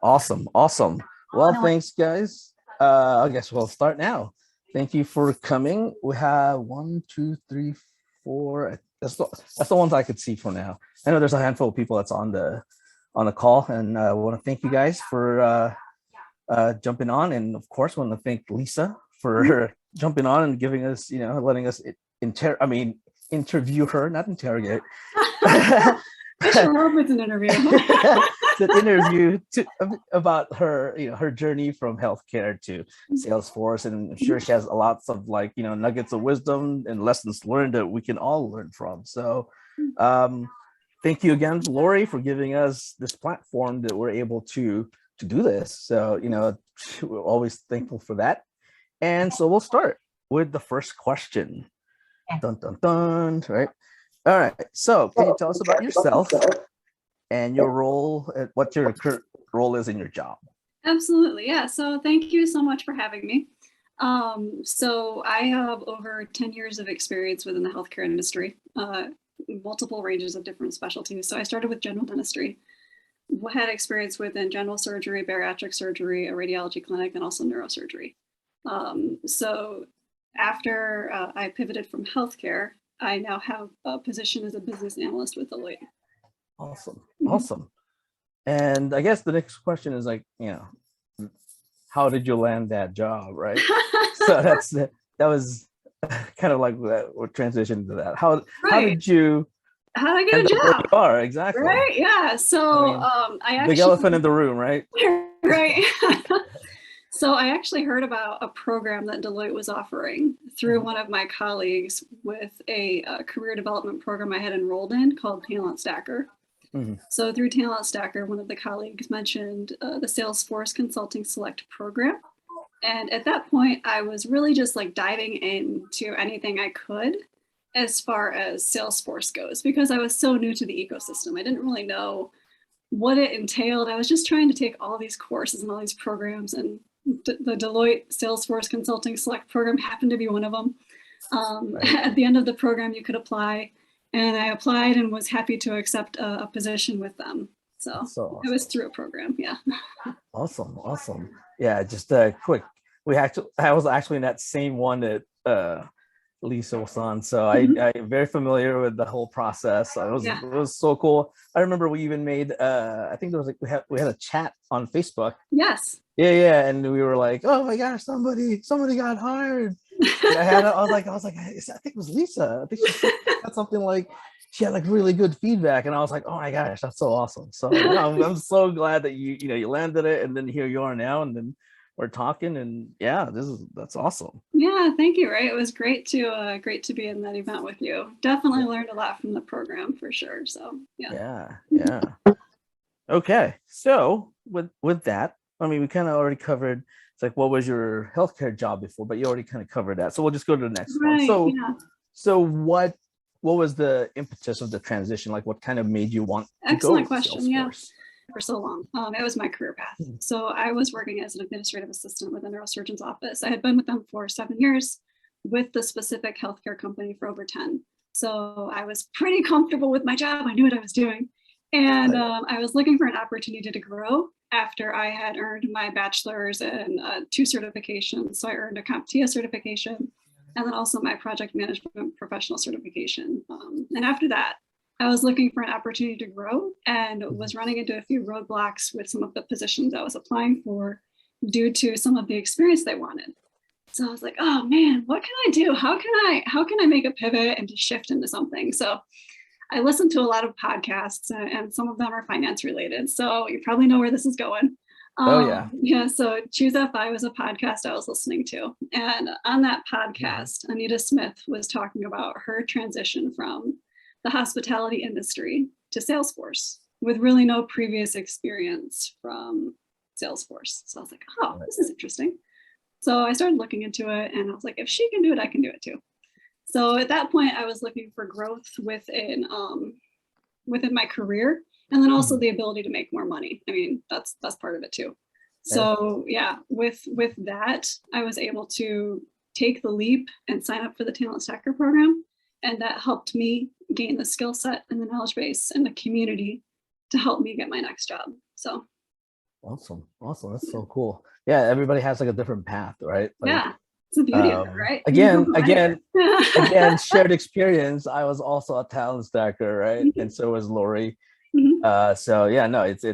Awesome. Awesome. Oh, Well, no. thanks, guys. I guess we'll start now. Thank you for coming. We have one, two, three, four. That's the ones I could see for now. I know there's a handful of people that's on the call, and I want to thank you guys for jumping on, and of course, want to thank Lisa for jumping on and giving us, letting us interview her, not interrogate. I sure hope it's an interview. The interview about her, her journey from healthcare to Salesforce, and I'm sure she has lots of nuggets of wisdom and lessons learned that we can all learn from. So, thank you again, Lori, for giving us this platform that we're able to do this. So, we're always thankful for that. And so we'll start with the first question. Dun dun dun. Right. All right. So, can you tell us about yourself and your role, what your current role is in your job? Absolutely. Yeah. So thank you so much for having me. So I have over 10 years of experience within the healthcare industry, multiple ranges of different specialties. So I started with general dentistry, had experience within general surgery, bariatric surgery, a radiology clinic, and also neurosurgery. So after I pivoted from healthcare, I now have a position as a business analyst with Deloitte. Awesome. Awesome. And I guess the next question is how did you land that job, right? So that was kind of like that. We're transitioning to that. How did you? How did I get a job? Where you are exactly. Right. Yeah. So I actually, big elephant in the room, right? Right. So I actually heard about a program that Deloitte was offering through one of my colleagues with a career development program I had enrolled in called Talent Stacker. So through Talent Stacker, one of the colleagues mentioned the Salesforce Consulting Select program. And at that point, I was really just like diving into anything I could as far as Salesforce goes, because I was so new to the ecosystem. I didn't really know what it entailed. I was just trying to take all these courses and all these programs, and the Deloitte Salesforce Consulting Select program happened to be one of them. Right. At the end of the program, you could apply. And I applied and was happy to accept a position with them. So awesome. It was through a program. Yeah. Awesome. Awesome. Yeah. Just quick. I was actually in that same one that Lisa was on. So I'm very familiar with the whole process. It was so cool. I remember we even made, I think there was we had a chat on Facebook. Yes. Yeah. And we were like, oh my gosh, somebody got hired. I was like, I think it was Lisa. I think she said something like she had like really good feedback, and I was like, oh my gosh, that's so awesome. So I'm so glad that you landed it, and then here you are now, and then we're talking, and that's awesome. Yeah, thank you. Right, it was great to be in that event with you. Definitely learned a lot from the program for sure. So yeah. Okay, so with that, I mean, we kind of already covered. It's like, what was your healthcare job before? But you already kind of covered that. So we'll just go to the next one. So what was the impetus of the transition? Like, what kind of made you want to go with question. Salesforce? Yeah, for so long. It was my career path. So I was working as an administrative assistant with a neurosurgeon's office. I had been with them for 7 years, with the specific healthcare company for over 10. So I was pretty comfortable with my job. I knew what I was doing. And I was looking for an opportunity to grow after I had earned my bachelor's and 2 certifications. So I earned a CompTIA certification and then also my project management professional certification. And after that, I was looking for an opportunity to grow and was running into a few roadblocks with some of the positions I was applying for due to some of the experience they wanted. So I was like, oh man, what can I do? How can I make a pivot and just shift into something? So I listened to a lot of podcasts, and some of them are finance related. So you probably know where this is going. Yeah. So Choose FI was a podcast I was listening to. And on that podcast, Anita Smith was talking about her transition from the hospitality industry to Salesforce with really no previous experience from Salesforce. So I was like, oh, this is interesting. So I started looking into it, and I was like, if she can do it, I can do it too. So at that point, I was looking for growth within my career, and then also the ability to make more money. I mean, that's part of it too. So with that, I was able to take the leap and sign up for the Talent Stacker program, and that helped me gain the skill set and the knowledge base and the community to help me get my next job. So Awesome. That's so cool. Yeah, everybody has like a different path, right? Like, Yeah, it's the beauty of it, right? You can again, come from again, anywhere. again, shared experience. I was also a talent stacker, right? And Mhm, so was Lori. mhm, So yeah, no, it's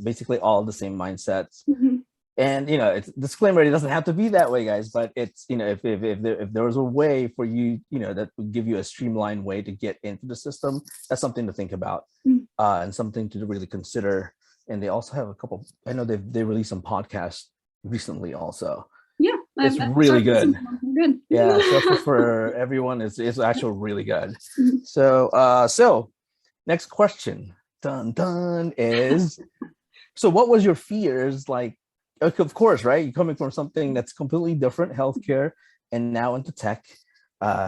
basically all the same mindsets. mhm. And it's disclaimer, it doesn't have to be that way, guys, but it's if there was a way for you, that would give you a streamlined way to get into the system, that's something to think about, Mm. and something to really consider. And they also have a couple, I know they released some podcasts recently also. Yeah, It's I've really started listening good. to them. They're good. Yeah, Salesforce for everyone is actually really good. Mhm. So next question, dun dun, is, so what was your fears like? Of course, right? You're coming from something that's completely different, healthcare, and now into tech.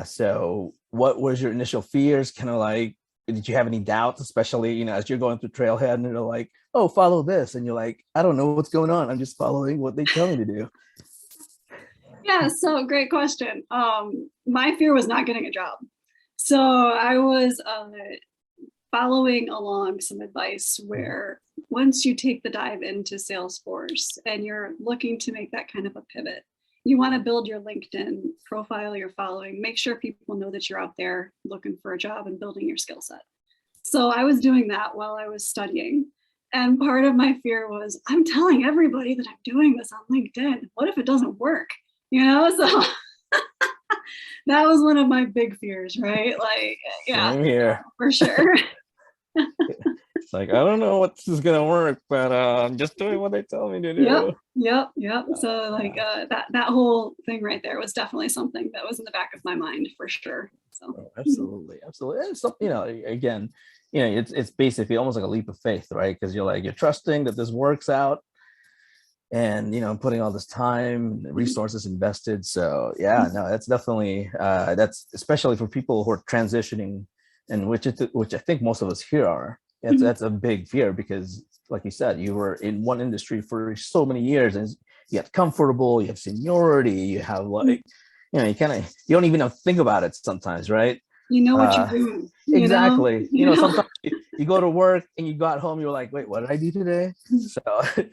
So what was your initial fears? Kind of like, did you have any doubts, especially, as you're going through Trailhead and they're like, oh, follow this. And you're like, I don't know what's going on. I'm just following what they tell me to do. Yeah, so great question. My fear was not getting a job. So I was following along some advice where once you take the dive into Salesforce and you're looking to make that kind of a pivot, you want to build your LinkedIn profile, your following, make sure people know that you're out there looking for a job and building your skill set. So I was doing that while I was studying. And part of my fear was, I'm telling everybody that I'm doing this on LinkedIn. What if it doesn't work? So that was one of my big fears, right? Like, yeah, Same here. for sure. It's like, I don't know what this is gonna work, but I'm just doing what they tell me to Yep, do. yep. So like that whole thing right there was definitely something that was in the back of my mind for sure. So Oh, absolutely, absolutely. And so, again, it's basically almost like a leap of faith, right? Because you're trusting that this works out, and putting all this time and resources invested. So yeah, no, that's definitely that's especially for people who are transitioning, and which I think most of us here are. That's a big fear, because like you said, you were in one industry for so many years, and you get comfortable, you have seniority, you have like, you don't even think about it sometimes, right? you know what you're uh doing, exactly. you know. Sometimes you go to work and you got home, you're like, wait, what did I do today? So it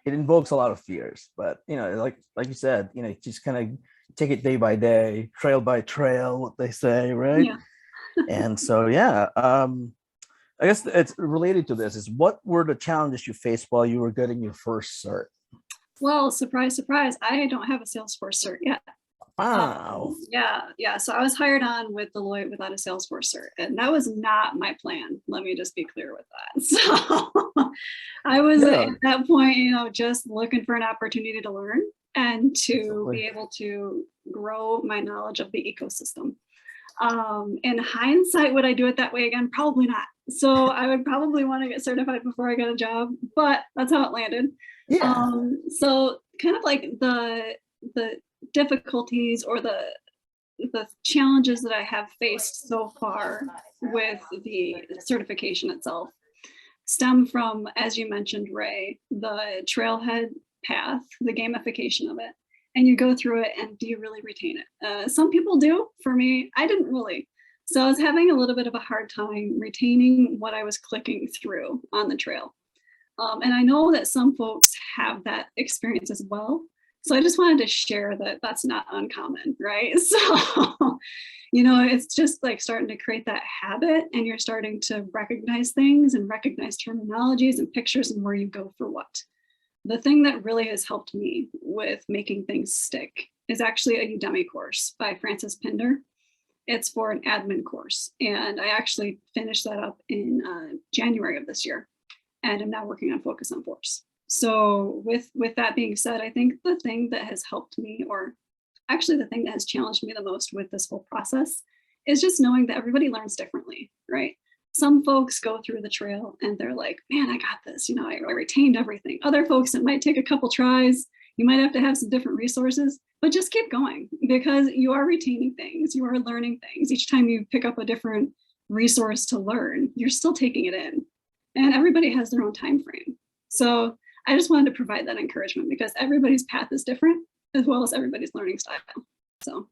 invokes a lot of fears, but like you said, just kind of take it day by day, trail by trail, what they say, right? Yeah. And so yeah, I guess it's related to this, is what were the challenges you faced while you were getting your first cert? Well, surprise, surprise, I don't have a Salesforce cert yet. Wow. Yeah. So I was hired on with Deloitte without a Salesforce cert, and that was not my plan. Let me just be clear with that. So I was at Yeah, that point, just looking for an opportunity to learn and to absolutely. be able to grow my knowledge of the ecosystem. In hindsight, would I do it that way again? Probably not. So I would probably want to get certified before I got a job, but that's how it landed. Yeah. So kind of like the difficulties or the challenges that I have faced so far with the certification itself stem from, as you mentioned, Ray, the trailhead path, the gamification of it. And you go through it, and do you really retain it? Some people do. For me, I didn't really. So I was having a little bit of a hard time retaining what I was clicking through on the trail. And I know that some folks have that experience as well. So I just wanted to share that that's not uncommon, right? So, it's just like starting to create that habit, and you're starting to recognize things and recognize terminologies and pictures and where you go for what. The thing that really has helped me with making things stick is actually a Udemy course by Frances Pinder. It's for an admin course, and I actually finished that up in January of this year, and I'm now working on Focus on Force. So with that being said, I think the thing that has helped me, or actually the thing that has challenged me the most with this whole process, is just knowing that everybody learns differently, right? Some folks go through the trail and they're like, man, I got this. I retained everything. Other folks, it might take a couple tries. You might have to have some different resources, but just keep going, because you are retaining things. You are learning things. Each time you pick up a different resource to learn, you're still taking it in. And everybody has their own time frame. So I just wanted to provide that encouragement, because everybody's path is different, as well as everybody's learning style. So.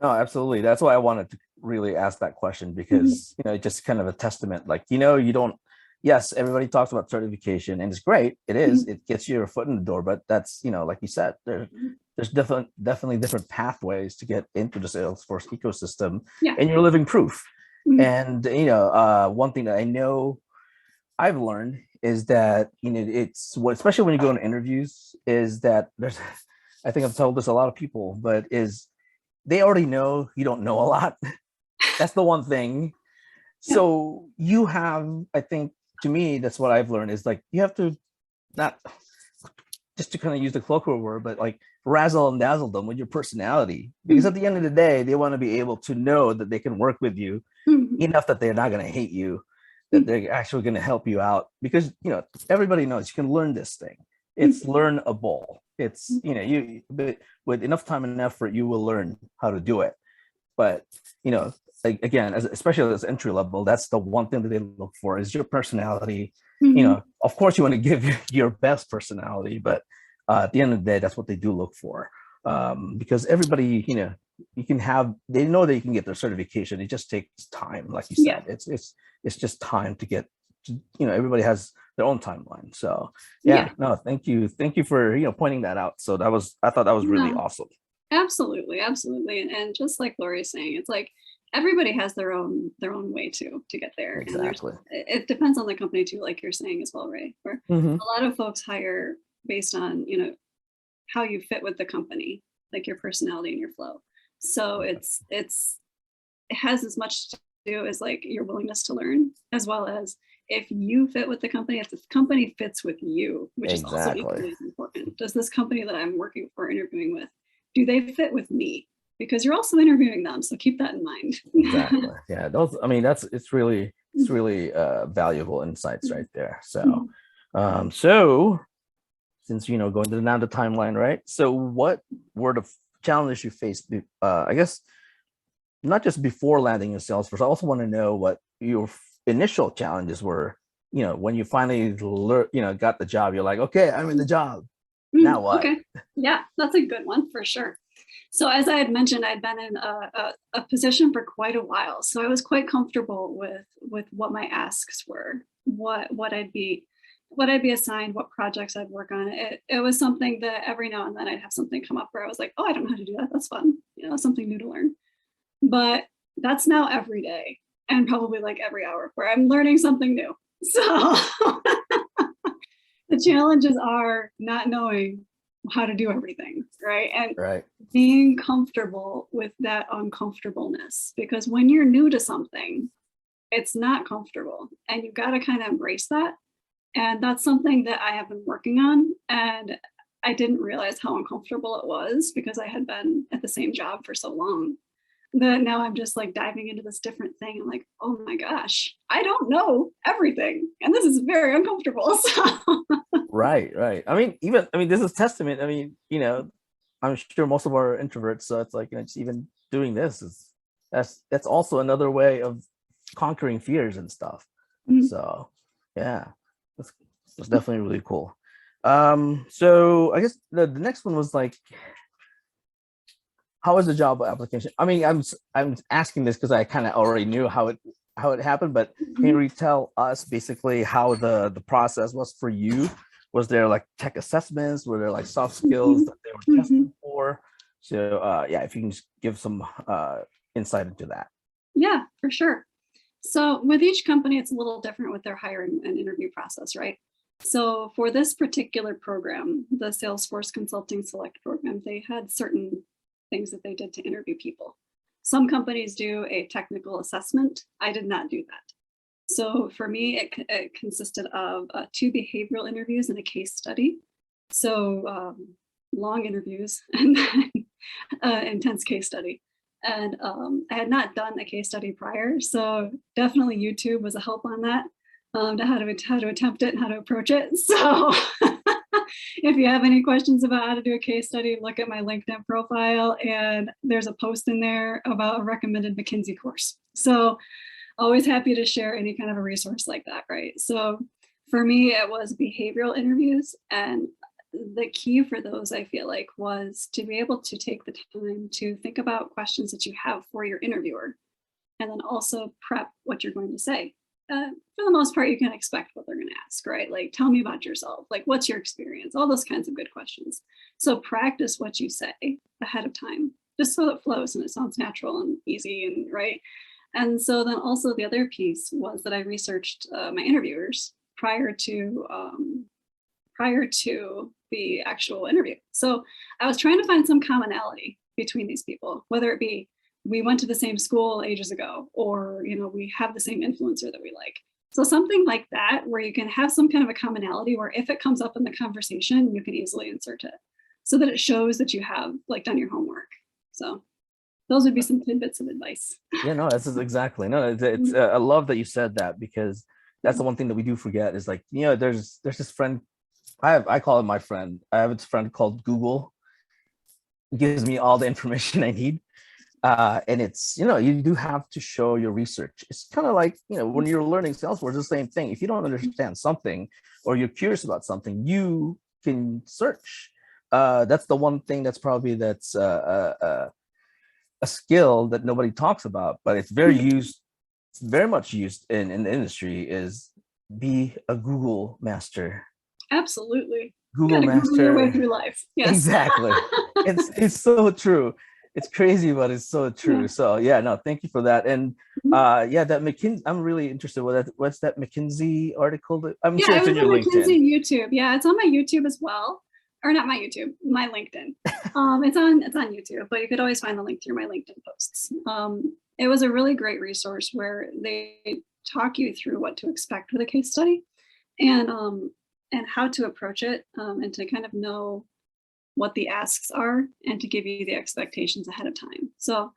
No, absolutely. That's why I wanted to really ask that question, Mhm. because just kind of a testament, like, you don't yes, everybody talks about certification, and it's great. It is. It gets your foot in the door, but that's, like you said, there's definitely different pathways to get into the Salesforce ecosystem, Yeah. and you're living proof. Mhm. And one thing that I know I've learned is that it's what, especially when you go on interviews, is that there's, I think I've told this a lot of people, but is they already know you don't know a lot. That's the one thing. Yeah. So you have, I think, to me, that's what I've learned is like you have to not just to kind of use the colloquial word, but like razzle and dazzle them with your personality, because at the end of the day, they want to be able to know that they can work with you enough that they're not going to hate you, that they're actually going to help you out, because everybody knows you can learn this thing. It's learnable. It's but with enough time and effort, you will learn how to do it. But like, again, especially as entry level, that's the one thing that they look for is your personality. Of course, you want to give your best personality, but at the end of the day, that's what they do look for. Because everybody, you can have, they know that you can get their certification. It just takes time, like you said. Yeah. It's just time to get. Everybody has their own timeline. So Yeah. no, thank you for pointing that out. So I thought that was really awesome. Absolutely. And just like Lori's saying, it's like everybody has their own way to get there. Exactly. And it depends on the company too, like you're saying as well, Ray. Where a lot of folks hire based on how you fit with the company, like your personality and your flow. So it has as much to do as like your willingness to learn, as well as if you fit with the company, if the company fits with you, which is also equally as important. Does this company that I'm working for, interviewing with, do they fit with me? Because you're also interviewing them, so keep that in mind. Exactly. Yeah. Those. I mean, it's really valuable insights right there. So, so since going down the timeline, right? So, what were the challenges you faced? I guess not just before landing in Salesforce. I also want to know what your initial challenges were. When you finally got the job, you're like, okay, I'm in the job. Now what? Okay. Yeah, that's a good one for sure. So as I had mentioned, I'd been in a position for quite a while. So I was quite comfortable with what my asks were, what I'd be assigned, what projects I'd work on. It was something that every now and then I'd have something come up where I was like, oh, I don't know how to do that. That's fun. Something new to learn. But that's now every day and probably like every hour where I'm learning something new. So the challenges are not knowing how to do everything, right? And being comfortable with that uncomfortableness, because when you're new to something, it's not comfortable and you got to kind of embrace that. And that's something that I have been working on. And I didn't realize how uncomfortable it was because I had been at the same job for so long that now I'm just like diving into this different thing. I'm like, oh my gosh, I don't know everything. And this is very uncomfortable. So. Right. I mean, this is testament. I mean, I'm sure most of our introverts, so it's like, just even doing this that's also another way of conquering fears and stuff. So yeah, that's definitely really cool. So I guess the next one was like, how was the job application? I mean, I'm asking this because I kind of already knew how it happened, but can you tell us basically how the process was for you? Was there like tech assessments? Were there like soft skills that they were testing for? So if you can just give some insight into that. Yeah, for sure. So with each company, it's a little different with their hiring and interview process, right? So for this particular program, the Salesforce Consulting Select program, they had certain things that they did to interview people. Some companies do a technical assessment. I did not do that. So for me, it consisted of 2 behavioral interviews and a case study. So long interviews and then intense case study. And I had not done a case study prior, so definitely YouTube was a help on that, to how to attempt it and how to approach it. So if you have any questions about how to do a case study, look at my LinkedIn profile, and there's a post in there about a recommended McKinsey course. So always happy to share any kind of a resource like that, right? So for me, it was behavioral interviews, and the key for those, I feel like, was to be able to take the time to think about questions that you have for your interviewer, and then also prep what you're going to say. for the most part, you can expect what they're going to ask, right? Like, tell me about yourself. Like, what's your experience? All those kinds of good questions. So practice what you say ahead of time, just so it flows and it sounds natural and easy and right. And so then also the other piece was that I researched my interviewers prior to the actual interview. So I was trying to find some commonality between these people, whether it be we went to the same school ages ago, or we have the same influencer that we like. So something like that, where you can have some kind of a commonality, where if it comes up in the conversation, you can easily insert it, so that it shows that you have like done your homework. So those would be some tidbits of advice. Yeah, no, this is exactly. No, it's I love that you said that, because that's the one thing that we do forget is like, there's this friend, I call it my friend. I have this friend called Google. It gives me all the information I need. And it's, you do have to show your research. It's kind of like, when you're learning Salesforce, the same thing. If you don't understand something or you're curious about something, you can search. That's the one thing that's probably a skill that nobody talks about, but it's very much used in the industry, is be a Google master. Absolutely. Google master. Google your way through life. Yes. Exactly. It's so true. It's crazy, but it's so true. Yeah. So yeah, no, thank you for that. And that McKinsey, I'm really interested with that. What's that McKinsey article? I'm sure it's in your LinkedIn. McKinsey YouTube. Yeah, it's on my YouTube as well. Or not my YouTube, my LinkedIn. It's on YouTube, but you could always find the link through my LinkedIn posts. It was a really great resource where they talk you through what to expect with a case study, and how to approach it, and to kind of know what the asks are, and to give you the expectations ahead of time. So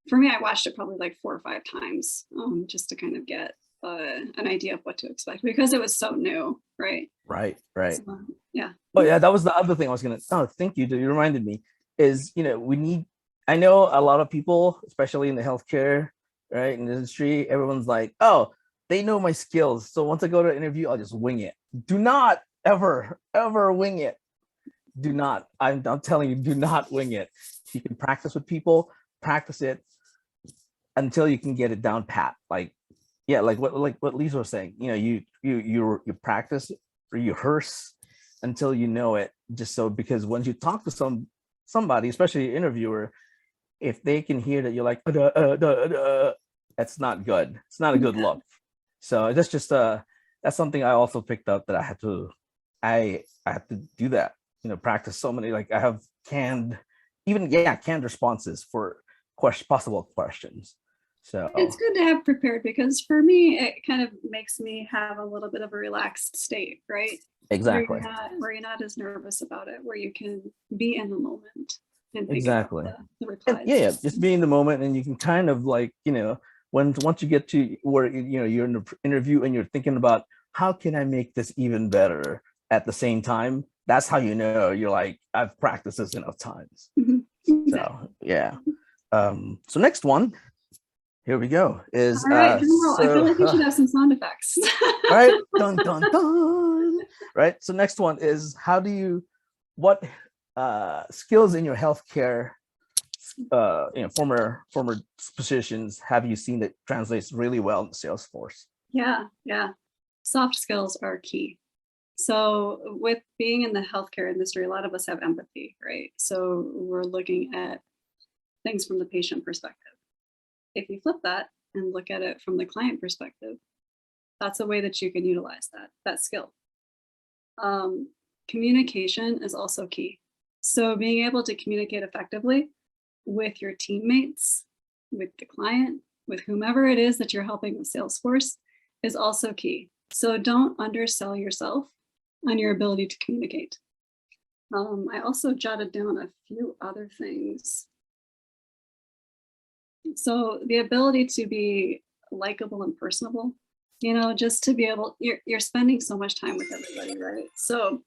for me, I watched it probably like 4 or 5 times, just to kind of get an idea of what to expect, because it was so new, right? Right. So, yeah. Oh yeah, that was the other thing I was gonna. Oh, thank you. You reminded me. Is I know a lot of people, especially in the healthcare, right, in the industry, everyone's like, oh, they know my skills, so once I go to an interview, I'll just wing it. Do not ever wing it. Do not. I'm telling you, do not wing it. If you can practice with people, practice it until you can get it down pat. Like what Lisa was saying. You practice or you rehearse until you know it. Just so, because once you talk to somebody, especially an interviewer, if they can hear that you're like that's not good. It's not a good look. So that's just that's something I also picked up, that I had to do that. Practice so many, like I have canned responses for possible questions. So it's good to have prepared, because for me, it kind of makes me have a little bit of a relaxed state, right? Exactly. Where you're not as nervous about it, where you can be in the moment and exactly the replies. And, just be in the moment, and you can kind of like, once you get to where you're in the interview and you're thinking about how can I make this even better at the same time, that's how you're like, I've practiced this enough times. Mm-hmm. So yeah. So next one, here we go, is all right, I feel like you should have some sound effects. All right, dun dun dun. Right. So next one is, what skills in your healthcare former positions have you seen that translates really well in Salesforce? Yeah. Soft skills are key. So with being in the healthcare industry, a lot of us have empathy, right? So we're looking at things from the patient perspective. If you flip that and look at it from the client perspective, that's a way that you can utilize that skill. Communication is also key. So being able to communicate effectively with your teammates, with the client, with whomever it is that you're helping with Salesforce is also key. So don't undersell yourself on your ability to communicate. I also jotted down a few other things. So the ability to be likable and personable, just to be able, you're spending so much time with everybody, right? So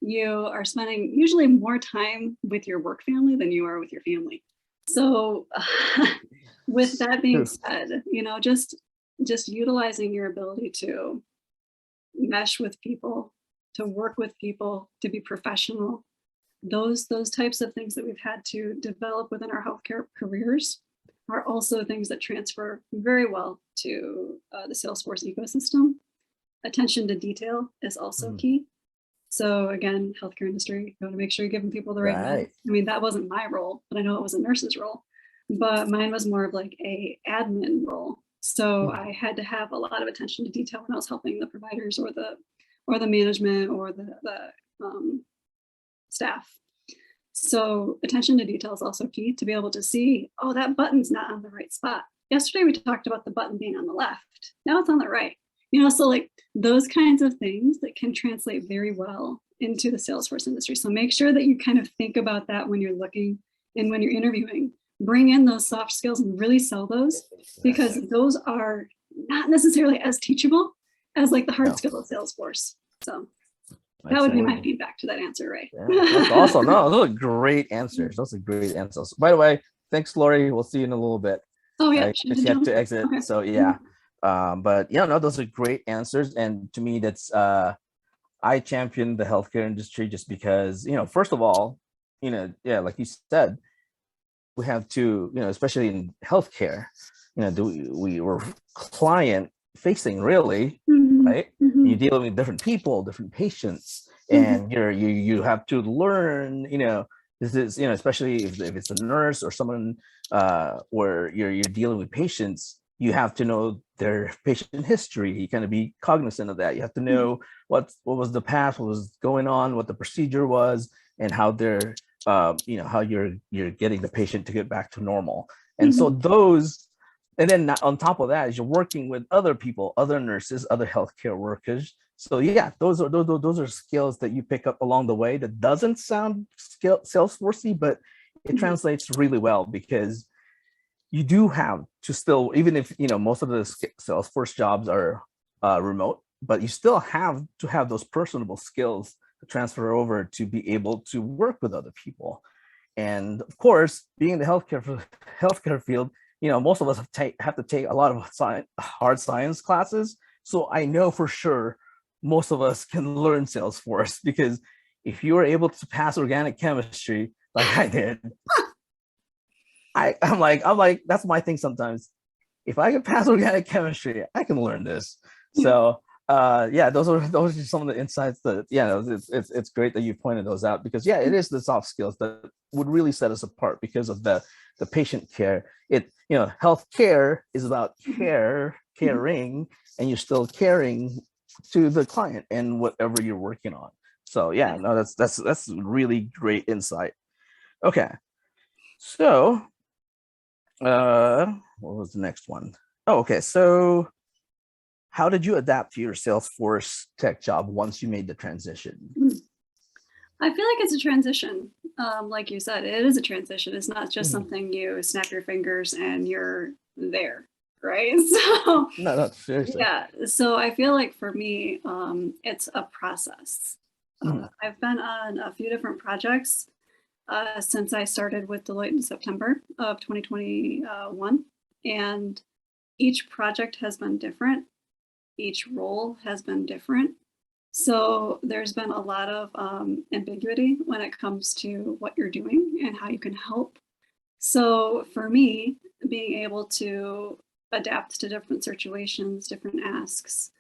you are spending usually more time with your work family than you are with your family. So with that being said, just utilizing your ability to mesh with people, to work with people, to be professional, those types of things that we've had to develop within our healthcare careers are also things that transfer very well to the Salesforce ecosystem. Attention to detail is also key. So again, healthcare industry, you want to make sure you're giving people the right meds. I mean, that wasn't my role, but I know it was a nurse's role. But mine was more of like a admin role. So I had to have a lot of attention to detail when I was helping the providers or the management or the staff. So attention to detail is also key to be able to see, oh, that button's not on the right spot. Yesterday we talked about the button being on the left. Now it's on the right. So like those kinds of things that can translate very well into the Salesforce industry. So make sure that you kind of think about that when you're looking and when you're interviewing. Bring in those soft skills and really sell those, because those are not necessarily as teachable as like the hard skill of Salesforce. So that would be my feedback to that answer, Ray. That's awesome. No, those are great answers. Those are great answers. By the way, thanks, Lori. We'll see you in a little bit. Oh yeah, she had to exit. Okay. So yeah. But yeah, no, those are great answers. And to me, that's I champion the healthcare industry just because, first of all, like you said, we have to, especially in healthcare, we were client facing really, right? You're dealing with different people, different patients, and you have to learn, this is, especially if it's a nurse or someone where you're dealing with patients, you have to know their patient history. You kind of be cognizant of that. You have to know what was the past, what was going on, what the procedure was, and how they're, how you're getting the patient to get back to normal. And so those, and then on top of that, is you're working with other people, other nurses, other healthcare workers. So yeah, those are skills that you pick up along the way. That doesn't sound Salesforcey, but it translates really well, because you do have to still, even if most of the Salesforce jobs are remote, but you still have to have those personable skills to transfer over to be able to work with other people. And of course, being in the healthcare field, most of us have to take a lot of hard science classes. So I know for sure most of us can learn Salesforce, because if you were able to pass organic chemistry like I did, I'm like, that's my thing sometimes. If I can pass organic chemistry, I can learn this. So yeah, those are some of the insights that, it's great that you pointed those out, because it is the soft skills that would really set us apart because of the patient care. Healthcare is about caring, and you're still caring to the client and whatever you're working on. So yeah, no, that's really great insight. Okay, so what was the next one? Oh, okay. So how did you adapt to your Salesforce tech job once you made the transition? I feel like it's a transition. Like you said, it is a transition. It's not just something you snap your fingers and you're there, right? So no, seriously. Yeah. So I feel like for me, it's a process. I've been on a few different projects since I started with Deloitte in September of 2021. And each project has been different. Each role has been different. So there's been a lot of ambiguity when it comes to what you're doing and how you can help. So for me, being able to adapt to different situations, different asks,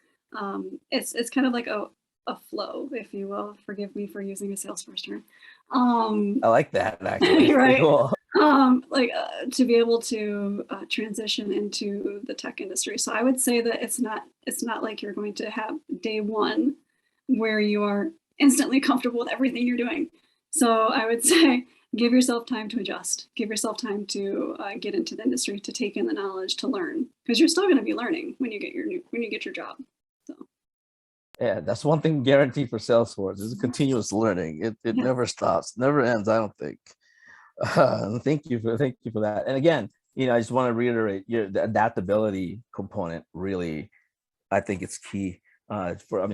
it's kind of like a flow, if you will. Forgive me for using a Salesforce term. I like that, actually. Right. Cool. To be able to transition into the tech industry. So I would say that it's not like you're going to have day one where you are instantly comfortable with everything you're doing. So I would say give yourself time to adjust. Give yourself time to get into the industry, to take in the knowledge, to learn, because you're still going to be learning when you get your job. So. Yeah, that's one thing guaranteed for Salesforce is continuous learning. It never stops, never ends, I don't think. Thank you for that. And again, I just want to reiterate the adaptability component. Really, I think it's key.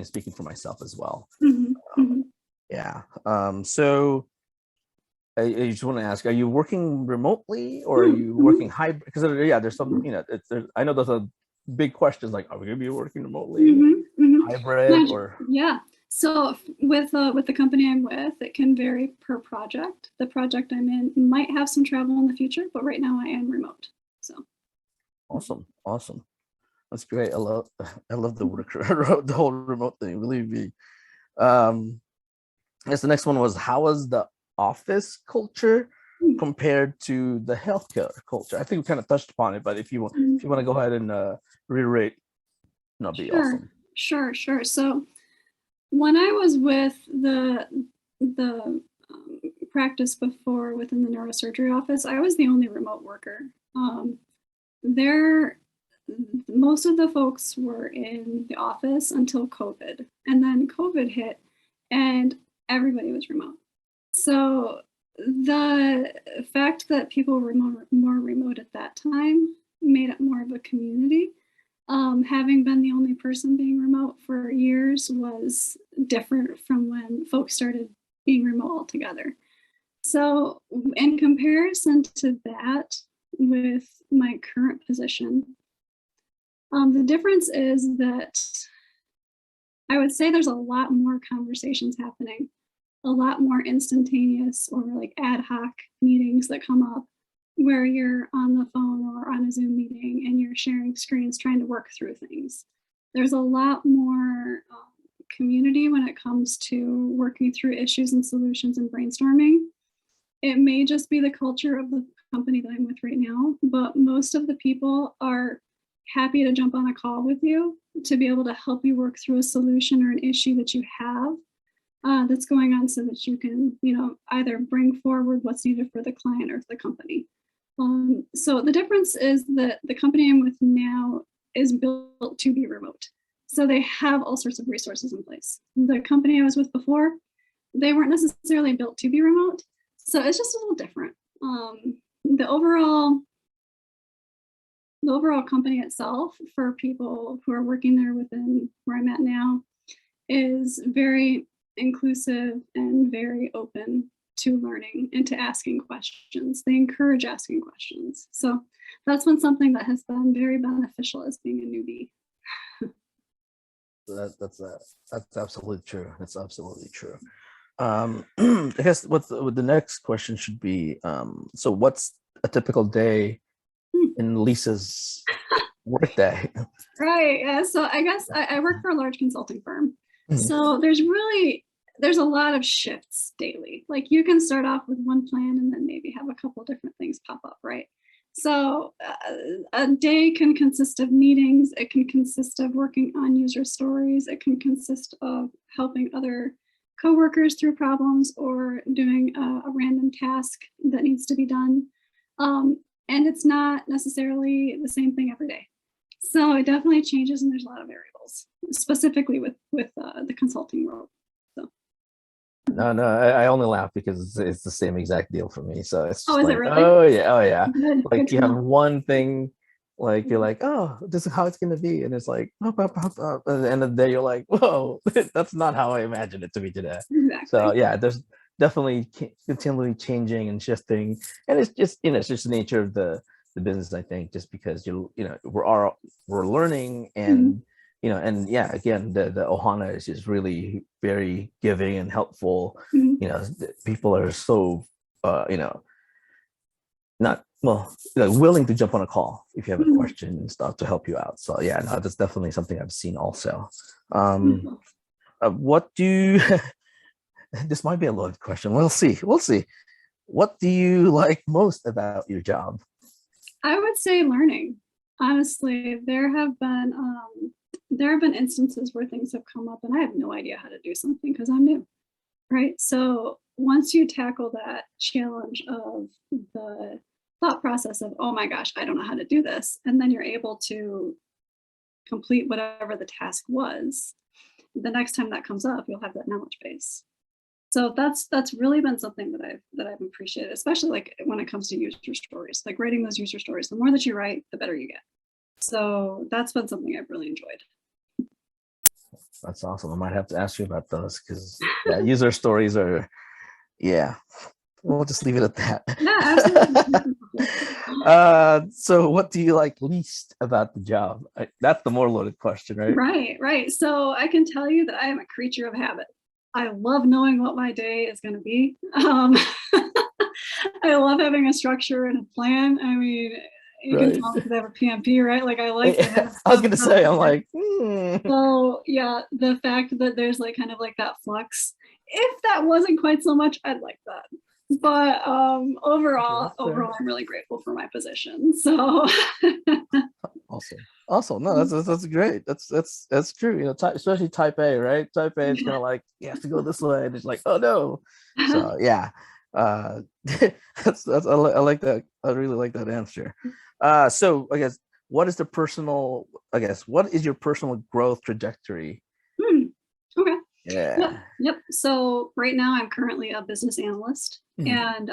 Speaking for myself as well. Yeah. So I just want to ask: are you working remotely or are you working hybrid? Because there's some. I know those are big questions. Like, are we going to be working remotely, hybrid, or? Yeah. So with the company I'm with, it can vary per project. The project I'm in might have some travel in the future, but right now I am remote. So Awesome. Awesome. That's great. I love the work, the whole remote thing. Believe me. I guess the next one was, how was the office culture compared to the healthcare culture? I think we kind of touched upon it, but if you want to go ahead and reiterate, that'd be awesome. Sure. So when I was with the practice before within the neurosurgery office, I was the only remote worker. Most of the folks were in the office until COVID, and then COVID hit and everybody was remote. So the fact that people were more remote at that time made it more of a community. Having been the only person being remote for years was different from when folks started being remote altogether. So in comparison to that, with my current position, the difference is that I would say there's a lot more conversations happening, a lot more instantaneous or like ad hoc meetings that come up where you're on the phone or on a Zoom meeting and you're sharing screens trying to work through things. There's a lot more community when it comes to working through issues and solutions and brainstorming. It may just be the culture of the company that I'm with right now, but most of the people are happy to jump on a call with you to be able to help you work through a solution or an issue that you have that's going on, so that you can, either bring forward what's needed for the client or for the company. So the difference is that the company I'm with now is built to be remote. So they have all sorts of resources in place. The company I was with before, they weren't necessarily built to be remote. So it's just a little different. The overall company itself, for people who are working there within where I'm at now, is very inclusive and very open to learning and to asking questions. They encourage asking questions. So that's been something that has been very beneficial as being a newbie. That's absolutely true. That's absolutely true. I guess what the next question should be, so what's a typical day in Lisa's work day? Right. Yeah. So I guess I work for a large consulting firm. So there's a lot of shifts daily. Like, you can start off with one plan and then maybe have a couple different things pop up, right? So a day can consist of meetings. It can consist of working on user stories. It can consist of helping other coworkers through problems or doing a random task that needs to be done. And it's not necessarily the same thing every day. So it definitely changes, and there's a lot of variables, specifically with the consulting world. So. No, I only laugh because it's the same exact deal for me. So it's just is like, it really? oh yeah. Good, like good you have one thing, like you're like, oh, this is how it's gonna be, and it's like, up. At the end of the day, you're like, whoa, that's not how I imagined it to be today. Exactly. So yeah, there's definitely continually changing and shifting, and it's just it's just the nature of the business, I think, just because we're learning, and and yeah, again, the ohana is just really very giving and helpful. People are so not willing to jump on a call if you have a question and stuff to help you out. So yeah, no, that's definitely something I've seen also. What do this might be a loaded question. We'll see. What do you like most about your job? I would say learning. Honestly, there have been instances where things have come up and I have no idea how to do something because I'm new, right? So once you tackle that challenge of the thought process of, oh my gosh, I don't know how to do this, and then you're able to complete whatever the task was, the next time that comes up, you'll have that knowledge base. So that's really been something that I've appreciated, especially like when it comes to user stories, like writing those user stories. The more that you write, the better you get. So that's been something I've really enjoyed. That's awesome. I might have to ask you about those because user stories are, we'll just leave it at that. Yeah, absolutely. So what do you like least about the job? That's the more loaded question, right? Right. So I can tell you that I am a creature of habit. I love knowing what my day is going to be. I love having a structure and a plan. I mean, You can Right. tell because I have a PMP, right? Like I like to have I was gonna stuff say, I'm out there. like, So yeah, the fact that there's like kind of like that flux, if that wasn't quite so much, I'd like that. But overall, That's fair. I'm really grateful for my position. So Awesome. Awesome. No, that's great. That's true. You know, especially type A, right? Type A is kind of like you have to go this way, and it's like, oh no. So yeah, I like that. I really like that answer. So I guess what is your personal growth trajectory? Okay. Yeah. Yep. So right now I'm currently a business analyst, and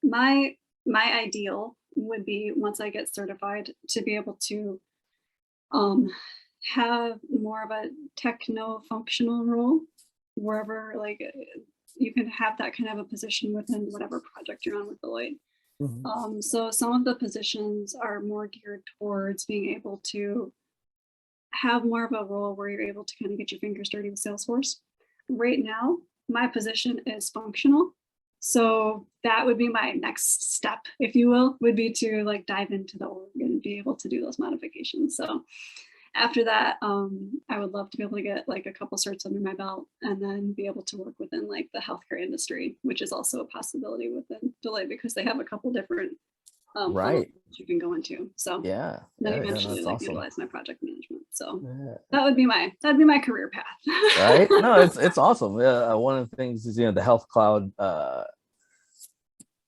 my ideal would be once I get certified to be able to have more of a techno-functional role wherever like you can have that kind of a position within whatever project you're on with Deloitte. So some of the positions are more geared towards being able to have more of a role where you're able to kind of get your fingers dirty with Salesforce. Right now, my position is functional. So that would be my next step, if you will, would be to like dive into the org and be able to do those modifications. So after that, I would love to be able to get like a couple certs under my belt and then be able to work within like the healthcare industry, which is also a possibility within Deloitte because they have a couple different Right. you can go into. So Yeah. then Yeah, eventually that's like awesome. utilize my project management. So Yeah. that'd be my career path. Right. No, it's awesome. Yeah. One of the things is the health cloud.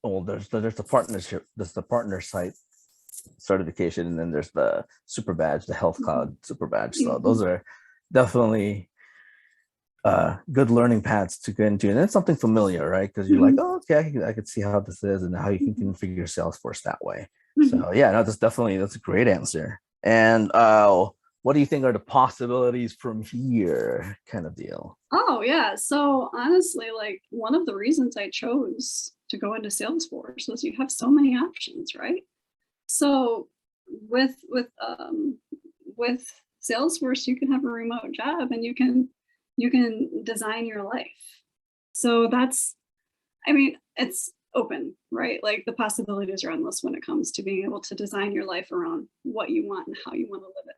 Well, there's the partnership. There's the partner site certification, and then there's the super badge, the health cloud super badge. So those are definitely good learning paths to get into, and it's something familiar, right? Because you're like, oh, okay, I could see how this is and how you can configure Salesforce that way. So yeah, no, that's a great answer. And what do you think are the possibilities from here, kind of deal? Oh yeah. So honestly, like one of the reasons I chose to go into Salesforce was you have so many options, right? So with Salesforce, you can have a remote job and you can design your life. So that's, I mean, it's open, right? Like the possibilities are endless when it comes to being able to design your life around what you want and how you want to live it.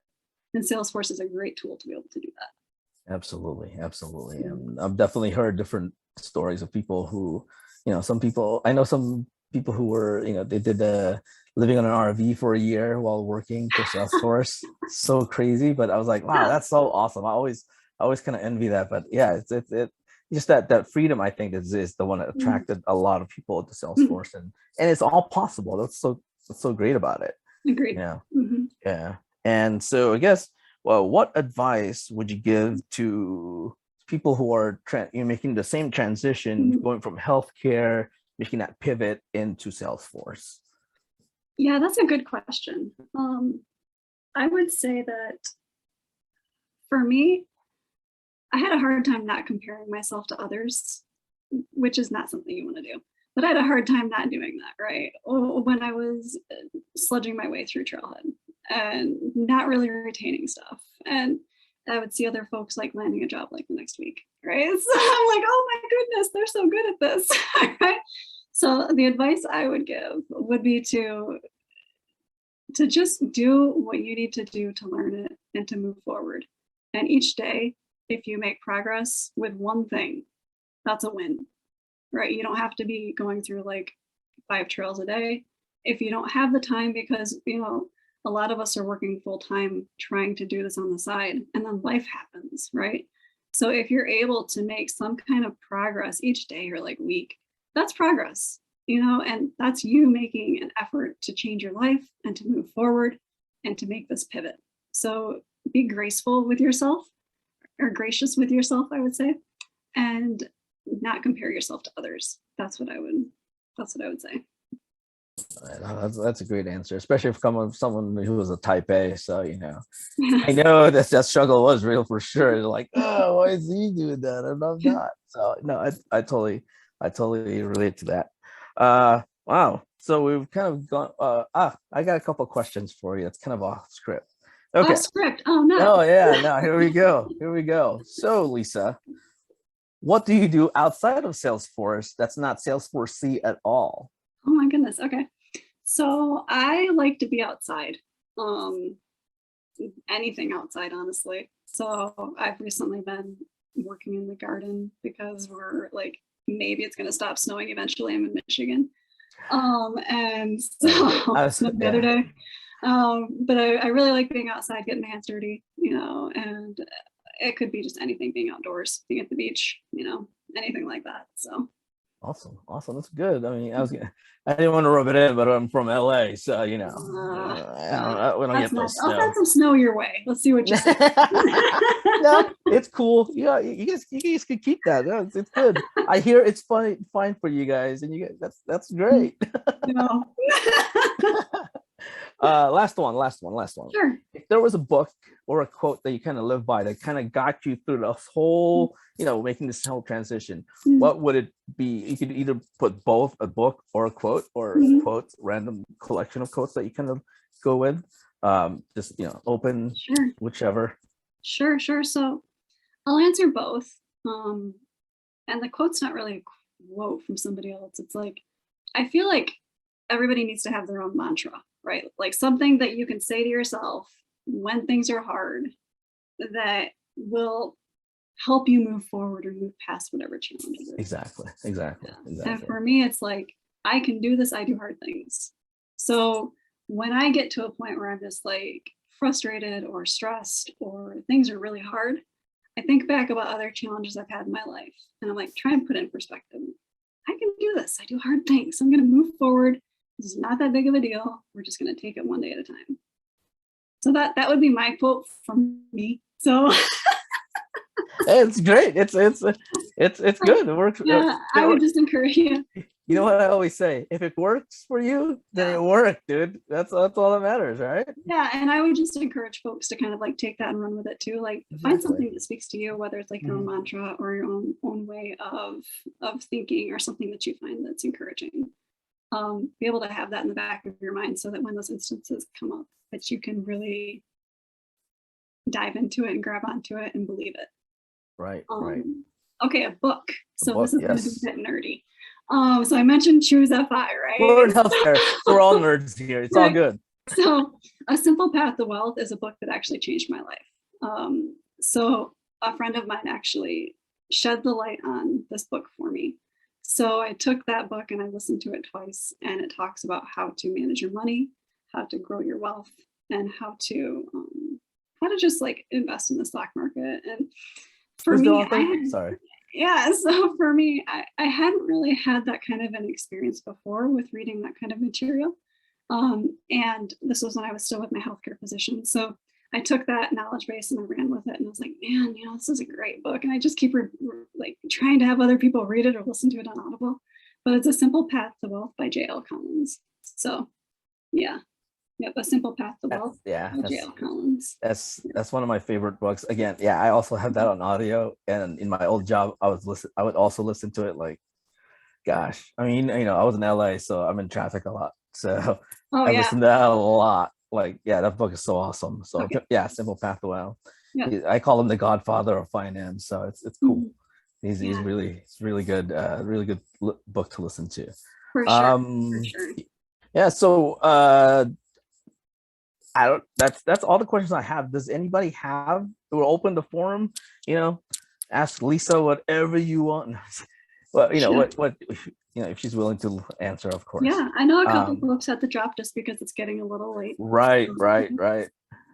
And Salesforce is a great tool to be able to do that. Absolutely, absolutely. And I've definitely heard different stories of people who, some people, I know some people who were, they did living on an RV for a year while working for Salesforce. So crazy, but I was like, wow, that's so awesome. I always kind of envy that. But yeah, it's just that freedom, I think, is the one that attracted a lot of people to Salesforce, and it's all possible. That's so great about it. Agreed. Yeah, yeah. And so I guess, well, what advice would you give to people who are making the same transition, going from healthcare, making that pivot into Salesforce? Yeah, that's a good question. I would say that for me, I had a hard time not comparing myself to others, which is not something you want to do. But I had a hard time not doing that, right? When I was sludging my way through Trailhead and not really retaining stuff. And I would see other folks like landing a job like the next week, right? So I'm like, oh my goodness, they're so good at this, right? So the advice I would give would be to just do what you need to do to learn it and to move forward. And each day, if you make progress with one thing, that's a win, right? You don't have to be going through like 5 trails a day. If you don't have the time, because, a lot of us are working full time trying to do this on the side, and then life happens, right? So if you're able to make some kind of progress each day or like week, that's progress, and that's you making an effort to change your life and to move forward and to make this pivot. So be graceful with yourself, or gracious with yourself, I would say, and not compare yourself to others. That's what I would say. That's a great answer, especially if coming from someone who was a type A. So I know that struggle was real for sure. Like, oh, why is he doing that and I'm not? So no, I totally relate to that. Wow. So we've kind of gone. I got a couple of questions for you. It's kind of off script. Okay. Off script. Oh no. Oh yeah. No. Here we go. So Lisa, what do you do outside of Salesforce that's not Salesforce C at all? Oh my goodness. Okay. So I like to be outside. Anything outside, honestly. So I've recently been working in the garden because we're like, maybe it's going to stop snowing eventually. I'm in Michigan. And so the other day, but I really like being outside, getting my hands dirty, and it could be just anything, being outdoors, being at the beach, anything like that. So Awesome. That's good. I mean, I didn't want to rub it in, but I'm from LA, so we don't get those snow. I'll send some snow your way. Let's see what you say. No, it's cool. Yeah, you guys can keep that. No, it's good. I hear it's fine for you guys, and you guys, that's great. No. Last one. Sure. If there was a book or a quote that you kind of live by that kind of got you through the whole, making this whole transition, what would it be? You could either put both a book or a quote, or quotes, random collection of quotes that you kind of go with. Just open, sure, whichever. Sure. So I'll answer both. And the quote's not really a quote from somebody else. It's like, I feel like everybody needs to have their own mantra, right? Like something that you can say to yourself when things are hard that will help you move forward or move past whatever challenges. Exactly. And for me, it's like, I can do this. I do hard things. So when I get to a point where I'm just like frustrated or stressed or things are really hard, I think back about other challenges I've had in my life, and I'm like, try and put it in perspective. I can do this. I do hard things. I'm going to move forward. This is not that big of a deal. We're just going to take it one day at a time. So that would be my quote from me. So it's great. It's good. It works. Yeah, I would just encourage you. You know what I always say? If it works for you, then it worked, dude. That's all that matters, right? Yeah, and I would just encourage folks to kind of like take that and run with it too. Like find something that speaks to you, whether it's like your own mantra or your own way of thinking, or something that you find that's encouraging. Be able to have that in the back of your mind so that when those instances come up, that you can really dive into it and grab onto it and believe it. Right. Okay, a book. This is going to be a bit nerdy. So I mentioned Choose FI, right? We're in healthcare. We're all nerds here. It's all good. So A Simple Path to Wealth is a book that actually changed my life. So a friend of mine actually shed the light on this book for me. So I took that book and I listened to it twice, and it talks about how to manage your money, how to grow your wealth, and how to just like invest in the stock market. And for me, so for me, I hadn't really had that kind of an experience before with reading that kind of material. And this was when I was still with my healthcare position. So I took that knowledge base and I ran with it, and I was like, man, this is a great book. And I just keep like trying to have other people read it or listen to it on Audible. But it's A Simple Path to Wealth by J.L. Collins. So Yep, A Simple Path to Wealth by J.L. Collins. That's one of my favorite books. Again, I also have that on audio, and in my old job, I would also listen to it. Like, gosh, I mean, I was in LA, so I'm in traffic a lot. So I listen to that a lot. Like, that book is so awesome. So Simple Path to Wealth. Yeah. I call him the godfather of finance. So it's cool. He's really good. Really good book to listen to. For sure. Yeah. So that's all the questions I have. Does anybody have? We'll open the forum. Ask Lisa whatever you want. Well, what if she's willing to answer, of course. Yeah, I know a couple folks had to drop just because it's getting a little late. Right.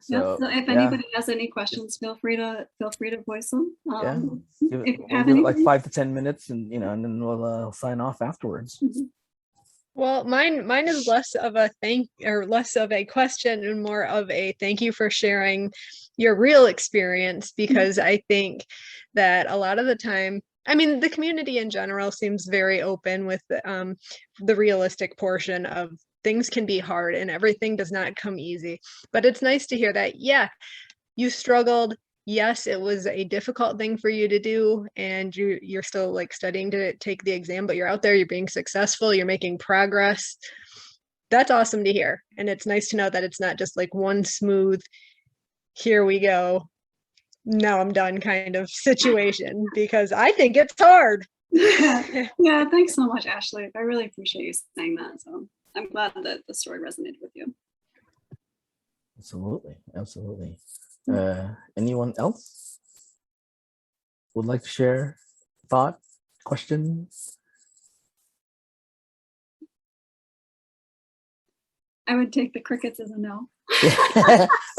So if anybody has any questions, feel free to voice them. Give it like 5 to 10 minutes, and and then we'll sign off afterwards. Mm-hmm. Well, mine is less of a question and more of a thank you for sharing your real experience, because I think that a lot of the time, I mean, the community in general seems very open with the realistic portion of things can be hard and everything does not come easy. But it's nice to hear that, you struggled. Yes, it was a difficult thing for you to do, and you're still like studying to take the exam, but you're out there, you're being successful, you're making progress. That's awesome to hear. And it's nice to know that it's not just like one smooth, here we go, now I'm done kind of situation, because I think it's hard. Yeah, thanks so much, Ashley. I really appreciate you saying that. So I'm glad that the story resonated with you. Absolutely. Absolutely. Anyone else would like to share thought, question? I would take the crickets as a no.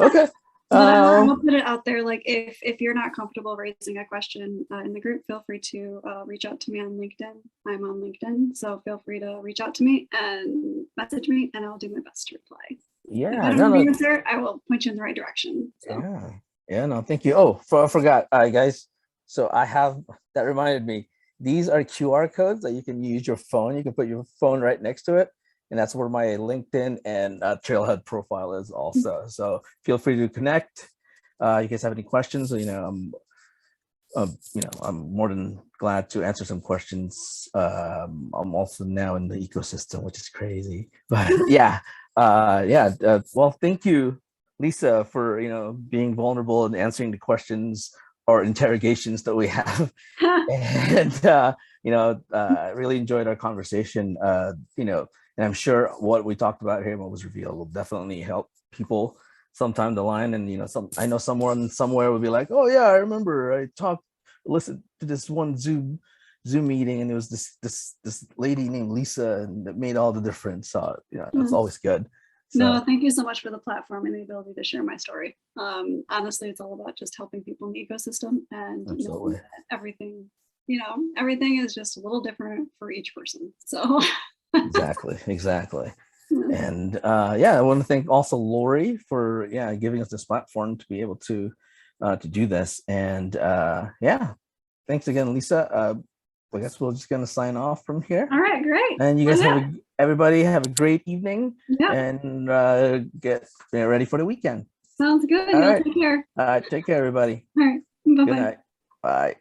Okay. But I will put it out there, like if you're not comfortable raising a question in the group, feel free to reach out to me on LinkedIn. I'm on LinkedIn, so feel free to reach out to me and message me, and I'll do my best to reply. If I don't have the answer, I will point you in the right direction. So. Yeah, no, thank you. Oh, I forgot, guys. So I have, that reminded me, these are QR codes that you can use your phone. You can put your phone right next to it. And that's where my LinkedIn and Trailhead profile is also. So feel free to connect. You guys have any questions? I'm more than glad to answer some questions. I'm also now in the ecosystem, which is crazy. But yeah, well, thank you, Lisa, for being vulnerable and answering the questions or interrogations that we have. And I really enjoyed our conversation. And I'm sure what we talked about here and what was revealed will definitely help people sometime down the line. And I know someone somewhere will be like, oh yeah, I remember I listened to this one Zoom meeting, and it was this lady named Lisa, and that made all the difference. So it's always good. So, no, thank you so much for the platform and the ability to share my story. Honestly, it's all about just helping people in the ecosystem, and everything is just a little different for each person. So exactly. And I want to thank also Lori for giving us this platform to be able to do this. And thanks again, Lisa. I guess we're just gonna sign off from here. All right, great. And you guys everybody have a great evening. And get ready for the weekend. Sounds good. Take care. All right, take care, everybody. All right, bye-bye. Good night. Bye.